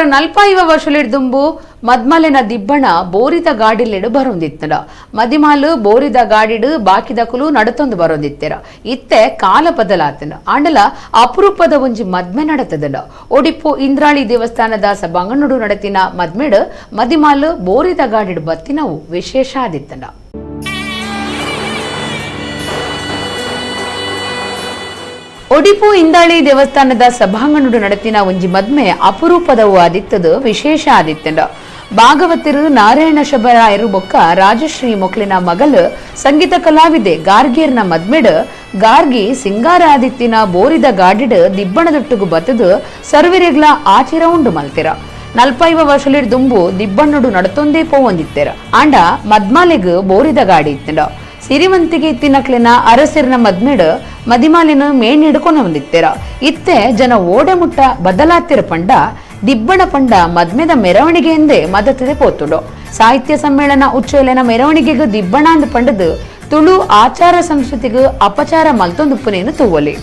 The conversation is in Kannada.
ಸುಮಾರು 40 ವರ್ಷಲಿಡ್ದುಂಬು ಮದ್ಮಲೆನ ದಿಬ್ಬಣ ಬೋರಿದ ಗಾಡಿಲೆಡು ಬರೊಂದಿತ್ತಡ. ಮದಿಮಾಲು ಬೋರಿದ ಗಾಡಿಡು ಬಾಕಿದಕುಲು ನಡತೊಂದು ಬರೊಂದಿತ್ತೆರ. ಇತ್ತೆ ಕಾಲ ಬದಲಾತನ ಆಂಡಲ ಅಪರೂಪದ ಒಂಜಿ ಮದ್ಮೆ ನಡತದಡ. ಒಡಿಪು ಇಂದ್ರಾಳಿ ದೇವಸ್ಥಾನದ ಸಭಾಂಗಣಡು ನಡತಿನ ಮದ್ಮೆಡು ಮದಿಮಾಲು ಬೋರಿದ ಗಾಡಿಡು ಬತ್ತಿನವು ವಿಶೇಷ ಆದಿತ್ತಡ. ಒಡಿಪು ಇಂದಾಳಿ ದೇವಸ್ಥಾನದ ಸಭಾಂಗಣಡು ನಡತಿನ ಒಂಜಿ ಮದ್ಮೆ ಅಪರೂಪದವು ಆದಿತ್ತದು ವಿಶೇಷ ಆದಿತ್ತಂಡ. ಭಾಗವತರು ನಾರಾಯಣ ಶಬರಾಯರು ಬೊಕ್ಕ ರಾಜಶ್ರೀ ಮೊಕ್ಲಿನ ಮಗಲು ಸಂಗೀತ ಕಲಾವಿದೆ ಗಾರ್ಗಿಯರ್ನ ಮದ್ಮೆಡು ಗಾರ್ಗಿ ಸಿಂಗಾರ ಆದಿತ್ತಿನ ಬೋರಿದ ಗಾಡಿಡು ದಿಬ್ಬಣದೊಟ್ಟುಗು ಬತ್ತದು ಸರ್ವಿರೆಗ್ಲ ಆಚಿರ ಉಂಡು ಮಲ್ತಿರ. 40 ವರ್ಷಲಿಡ್ದುಂಬು ದಿಬ್ಬಣ್ಣಡು ನಡತೊಂದೇ ಪೋವಂದಿತ್ತೆರ. ಆಂಡ ಮದ್ಮಾಲೆಗು ಬೋರಿದ ಗಾಡಿ ಇತ್ತಂಡ. ಸಿರಿವಂತಿಗೆ ಇತ್ತಿನಕ್ಲಿನ ಅರಸಿರ್ನ ಮದ್ಮೆಡು ಮದಿಮಾಲಿನ ಮೇಣ್ ಹಿಡ್ಕೊಂಡು ಬಂದಿತ್ತೆರ. ಇತ್ತೆ ಜನ ಓಡೆ ಮುಟ್ಟ ಬದಲಾತಿರ ಪಂಡ ದಿಬ್ಬಣ ಪಂಡ ಮದ್ಮೆದ ಮೆರವಣಿಗೆಯಿಂದೇ ಮದತದೆ ಪೋತುಡು. ಸಾಹಿತ್ಯ ಸಮ್ಮೇಳನ ಉಚ್ಚೋಲೆನ ಮೆರವಣಿಗೆಗೂ ದಿಬ್ಬಣ ಅಂದು ಪಂಡದು ತುಳು ಆಚಾರ ಸಂಸ್ಕೃತಿಗೂ ಅಪಚಾರ ಮಲ್ತೊಂದುಪ್ಪನೇನು ತೂವಲಿ.